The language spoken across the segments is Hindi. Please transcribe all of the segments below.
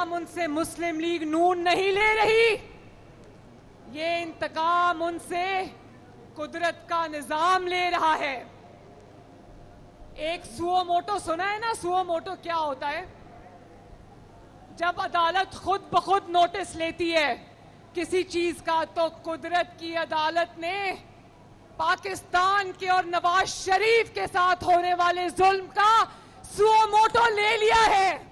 इंतकाम उनसे मुस्लिम लीग नून नहीं ले रही, ये इंतकाम उनसे कुदरत का निजाम ले रहा है। एक सुओ मोटो सुना है ना? सुओ मोटो क्या होता है? जब अदालत खुद ब खुद नोटिस लेती है किसी चीज का, तो कुदरत की अदालत ने पाकिस्तान के और नवाज शरीफ के साथ होने वाले जुल्म का सुओ मोटो ले लिया है।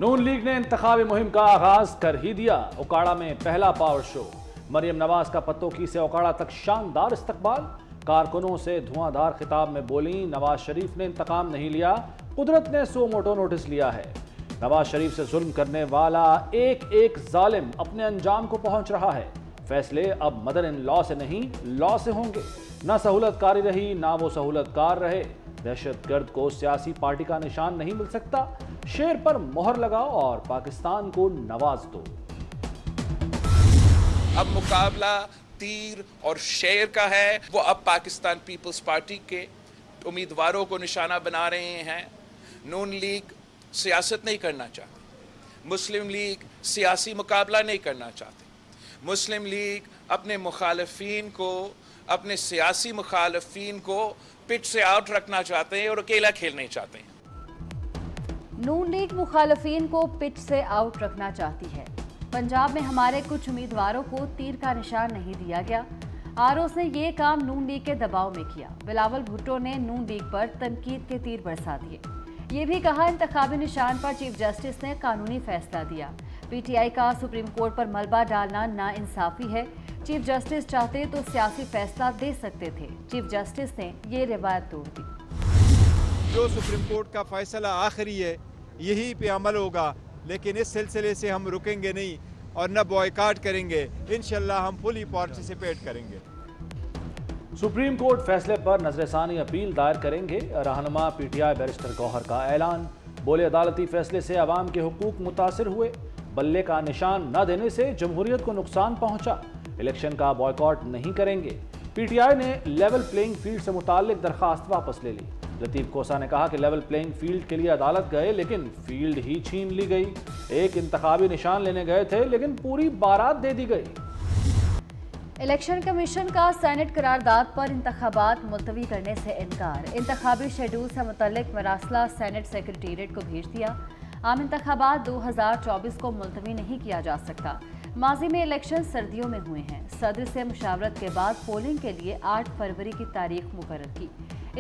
नून लीग ने इंतखाबी मुहिम का आगाज कर ही दिया। ओकाड़ा में पहला पावर शो, मरियम नवाज का पत्तोकी से ओकाड़ा तक शानदार इस्तकबाल। कारकुनों से धुआंधार खिताब में बोली, नवाज शरीफ ने इंतकाम नहीं लिया, कुदरत ने सो मोटो नोटिस लिया है। नवाज शरीफ से जुल्म करने वाला एक एक जालिम अपने अंजाम को पहुंच रहा है। फैसले अब मदर इन लॉ से नहीं, लॉ से होंगे। ना सहूलतकारी रही, ना वो सहूलतकार रहे। दहशतगर्द को सियासी पार्टी का निशान नहीं मिल सकता। शेर पर मोहर लगाओ और पाकिस्तान को नवाज दो। अब मुकाबला तीर और शेर का है। वो अब पाकिस्तान पीपल्स पार्टी के उम्मीदवारों को निशाना बना रहे हैं। नून लीग सियासत नहीं करना चाहती, मुस्लिम लीग सियासी मुकाबला नहीं करना चाहती। मुस्लिम लीग अपने मुखालफीन को, अपने सियासी मुखालफीन को पिच से आउट रखना चाहते हैं और अकेला खेलना चाहते हैं। नून लीग मुखालफीन को पिच से आउट रखना चाहती है। पंजाब में हमारे कुछ उम्मीदवारों को तीर का निशान नहीं दिया गया। आरओस ने ये काम नून लीग के दबाव में किया। बिलावल भुट्टो ने नून लीग पर तनकीद के तीर बरसा दिए। ये भी कहा, इंतखाबी निशान पर चीफ जस्टिस ने कानूनी फैसला दिया। पीटीआई का सुप्रीम कोर्ट पर मलबा डालना नाइंसाफी है। चीफ जस्टिस चाहते तो सियासी फैसला दे सकते थे। चीफ जस्टिस ने ये रिवायत तोड़ दी। जो सुप्रीम कोर्ट का फैसला आखिरी है, यही पे अमल होगा। लेकिन इस सिलसिले से हम रुकेंगे नहीं और न बॉयकॉट करेंगे। इंशाल्लाह हम फुली पार्टिसिपेट करेंगे। सुप्रीम कोर्ट फैसले पर नजरसानी अपील दायर करेंगे। रहनुमा पीटीआई बैरिस्टर गौहर का ऐलान। बोले, अदालती फैसले से अवाम के हुकूक मुतासिर हुए। बल्ले का निशान न देने से जमहूरियत को नुकसान पहुंचा। इलेक्शन का बॉयकॉट नहीं करेंगे। पीटीआई ने लेवल प्लेइंग फील्ड से मुताल्लिक दरखास्त वापस ले ली। लतीफ कोसा ने कहा कि लेवल प्लेइंग फील्ड के लिए अदालत गए, लेकिन फील्ड ही छीन ली गई। एक इंतखाबी निशान लेने गए थे, लेकिन पूरी बारात दे दी गई। इलेक्शन कमीशन का सेनेट करारदाद पर इंतखाबात मुलतवी करने से इनकार। इंतखाबी शेड्यूल से मुतल्लिक मरासला सेनेट सेक्रेटेरिएट को भेज दिया। आम इंतखाबात 2024 को मुलतवी नहीं किया जा सकता। माजी में इलेक्शन सर्दियों में हुए हैं। सदर से मुशावरत के बाद पोलिंग के लिए 8 फरवरी की तारीख मुकर्रर की।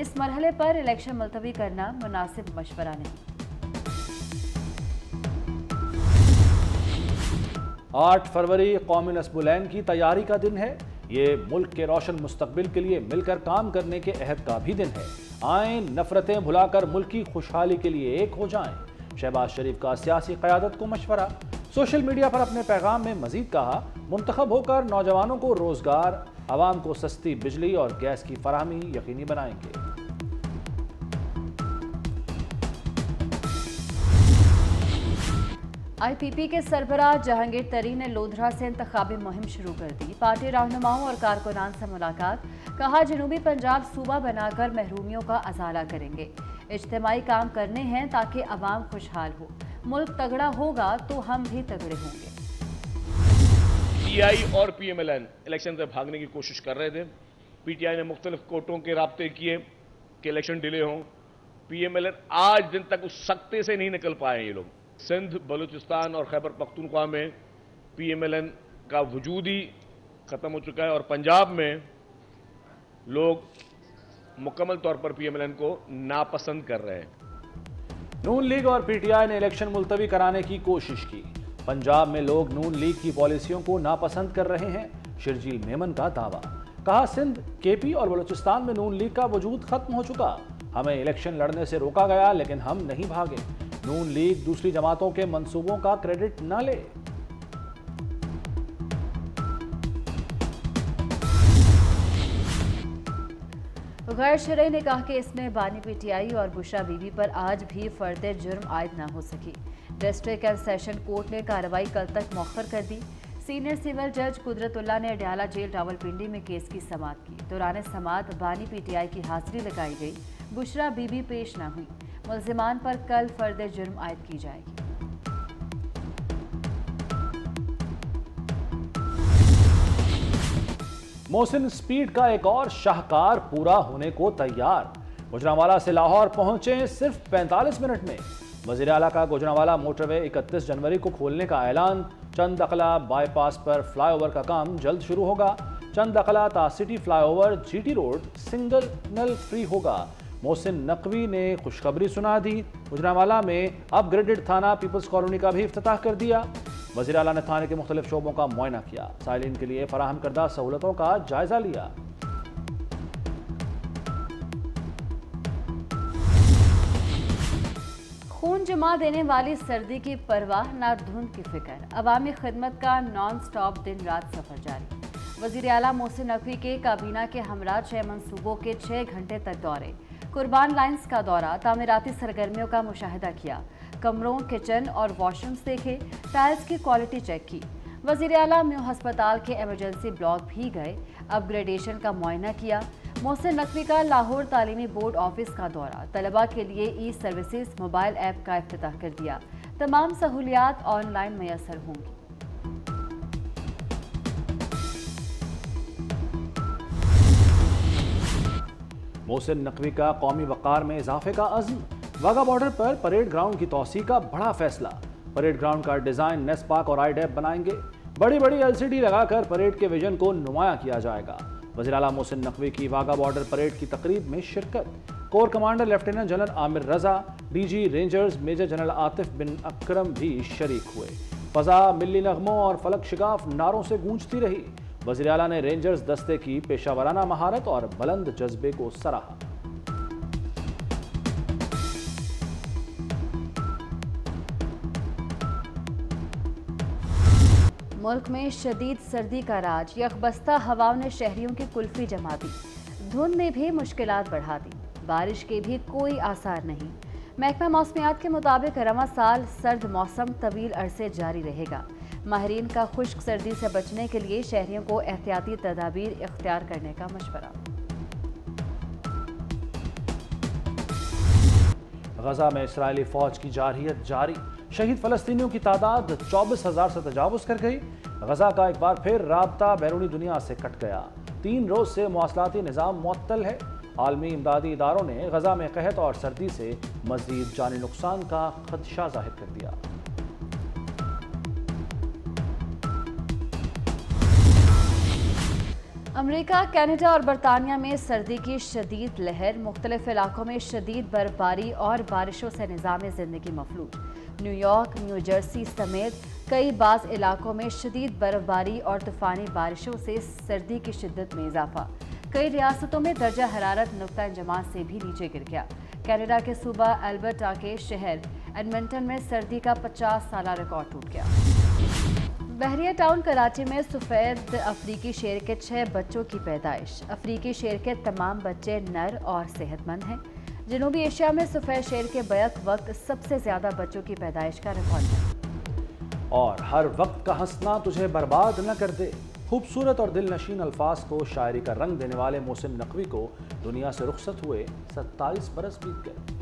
इस मरहले पर इलेक्शन मुलतवी करना मुनासिब मशवरा नहीं। 8 फरवरी कौमी नस्बुलैन की तैयारी का दिन है। ये मुल्क के रोशन मुस्तकबिल के लिए मिलकर काम करने के अहद का भी दिन है। आए नफरतें भुलाकर मुल्क की खुशहाली के लिए एक हो जाएं। शहबाज शरीफ का सियासी क़यादत को मशवरा। सोशल मीडिया पर अपने पैगाम में मजीद कहा, मुंतखब होकर नौजवानों को रोजगार, आवाम को सस्ती बिजली और गैस की फराहमी यकीनी बनाएंगे। आईपीपी के सरबराह जहांगीर तरीन ने लोधरा से इंतखाबी मुहिम शुरू कर दी। पार्टी रहनुमाओं और कारकुनान से मुलाकात। कहा, जनूबी पंजाब सूबा बनाकर महरूमियों का अजाला करेंगे। इज्तिमाई काम करने हैं ताकि अवाम खुशहाल हो। मुल्क तगड़ा होगा तो हम भी तगड़े होंगे। पीटीआई और पीएमएलएन इलेक्शन से भागने की कोशिश कर रहे थे। पीटीआई ने मुख्तलिफ कोर्टों के राब्ते किए कि इलेक्शन डिले हों। पीएमएलएन आज दिन तक उस सख्ते से नहीं निकल पाए। ये लोग सिंध, बलूचिस्तान और खैबर पख्तूनख्वा में पीएमएलएन का वजूद ही खत्म हो चुका है और पंजाब में लोग मुकम्मल तौर पर पीएमएलएन को नापसंद कर रहे हैं। नून लीग और पीटीआई ने इलेक्शन मुलतवी कराने की कोशिश की। पंजाब में लोग नून लीग की पॉलिसियों को नापसंद कर रहे हैं। शिरजील मेमन का दावा। कहा, सिंध, केपी और बलूचिस्तान में नून लीग का वजूद खत्म हो चुका। हमें इलेक्शन लड़ने से रोका गया, लेकिन हम नहीं भागे। नून लीग दूसरी जमातों के मंसूबों का क्रेडिट न ले। गैर शरई ने कहा कि इसमें बानी पीटीआई और बुशरा बीबी पर आज भी फर्द जुर्म आयद न हो सकी। डिस्ट्रिक्ट एंड सेशन कोर्ट ने कार्रवाई कल तक मौखर कर दी। सीनियर सिविल जज कुदरतुल्लाह ने अडयाला जेल रावलपिंडी में केस की समाअत की। दौरान समाअत बानी पीटीआई की हाजिरी लगाई गई। बुशरा बीबी पेश न हुई। मुल्जिमान पर कल फर्द जुर्म आयद की जाएगी। मोहसिन स्पीड का एक और शाहकार पूरा होने को तैयार। गुजरांवाला से लाहौर पहुंचे सिर्फ 45 मिनट में। वजीर आला का गुजरांवाला मोटरवे 31 जनवरी को खोलने का ऐलान। चंद अकला बाईपास पर फ्लाईओवर का काम जल्द शुरू होगा। चंद अकला ता city flyover GT road signal free होगा। मोहसिन नकवी ने खुशखबरी सुना दी। गुजरांवाला में अपग्रेडेड थाना पीपल्स कॉलोनी का भी इफ्तिताह कर दिया। वजीर आला ने थाने के मुख्तलिफ शोबों का मुआयना किया। साइलिन के लिए फराहम करदा सहूलतों का जायजा लिया। खून जमा देने वाली सर्दी की परवाह ना धुंध की फिक्र, अवामी खिदमत का नॉन स्टॉप दिन रात सफर जारी। वजीर आला मोहसिन नकवी के काबीना के हमरा 6 मनसूबों के 6 घंटे तक दौरे। कुर्बान लाइन्स का दौरा, तामीराती सरगर्मियों का मुशाहिदा किया। कमरों, किचन और वॉशरूम्स देखे। टाइल्स की क्वालिटी चेक की। वजीर आला म्यू हस्पताल के इमरजेंसी ब्लॉक भी गए। अपग्रेडेशन का मुआयना किया। मोहसिन नकवी का लाहौर तालीमी बोर्ड ऑफिस का दौरा। तलबा के लिए ई सर्विसेज मोबाइल ऐप का इफ्तिताह कर दिया। तमाम सहूलियात ऑनलाइन मैसर होंगी। मोहसिन नकवी का कौमी वक़ार में इजाफे का अज़्म। वाघा बॉर्डर पर परेड ग्राउंड की तौसी का बड़ा फैसला। परेड ग्राउंड का डिजाइन नेस पार्क और आईडेप बनाएंगे। बड़ी बड़ी LCD लगाकर परेड के विजन को नुमाया किया जाएगा। वज़ीर आला मोहसिन नकवी की वाघा बॉर्डर परेड की तकरीब में शिरकत। Core commander lieutenant general Amir Raza, DG rangers major general Atif bin Akram भी शरीक हुए। फजा मिली नगमों और फलक शिगाफ नारों से गूंजती रही। वज़ीर आला ने रेंजर्स दस्ते की पेशावराना महारत और बुलंद जज्बे को सराहा। मुल्क में शदीद सर्दी का राज। यकबस्ता हवाओं ने शहरियों की कुल्फी जमा दी। धुंध ने भी मुश्किलात बढ़ा दी। बारिश के भी कोई आसार नहीं। महकमा मौसमियात के मुताबिक रवां साल सर्द मौसम तवील अरसे जारी रहेगा। माहिरीन का खुश्क सर्दी से बचने के लिए शहरियों को एहतियाती तदाबीर इख्तियार करने का मशवरा। गजा में इसराइली फौज की जारहियत जारी। शहीद फलस्तीनियों की तादाद 24,000 से तजावुज कर गई। गजा का एक बार फिर राब्ता बैरूनी दुनिया से कट गया। 3 रोज से मवासलाती निज़ाम मुअत्तल है। आलमी इमदादी इदारों ने गजा में कहत और सर्दी से मजीद जानी नुकसान का खदशा जाहिर कर दिया। अमेरिका, कनाडा और बरतानिया में सर्दी की शदीद लहर। मुख्तलिफ इलाकों में शदीद बर्फबारी और बारिशों से निज़ाम ज़िंदगी मफलूज। न्यूयॉर्क, न्यू जर्सी समेत कई बाज़ इलाकों में शदीद बर्फबारी और तूफ़ानी बारिशों से सर्दी की शिद्दत में इजाफा। कई रियासतों में दर्जा हरारत नुक्ता इंजमात से भी नीचे गिर गया। कनाडा के सूबा अल्बर्टा के शहर एडमिंटन में सर्दी का 50 साला रिकॉर्ड टूट गया। बहरिया टाउन कराची में सफ़ेद अफ्रीकी शेर के 6 बच्चों की पैदाइश। अफ्रीकी शेर के तमाम बच्चे नर और सेहतमंद हैं। जनूबी एशिया में सफ़ेद शेर के बैक वक्त सबसे ज़्यादा बच्चों की पैदाइश का रिकॉर्ड है। और हर वक्त का हंसना तुझे बर्बाद न कर दे। खूबसूरत और दिल नशीन अल्फाज को शायरी का रंग देने वाले मोहसिन नकवी को दुनिया से रुखसत हुए 27 बरस बीत गए।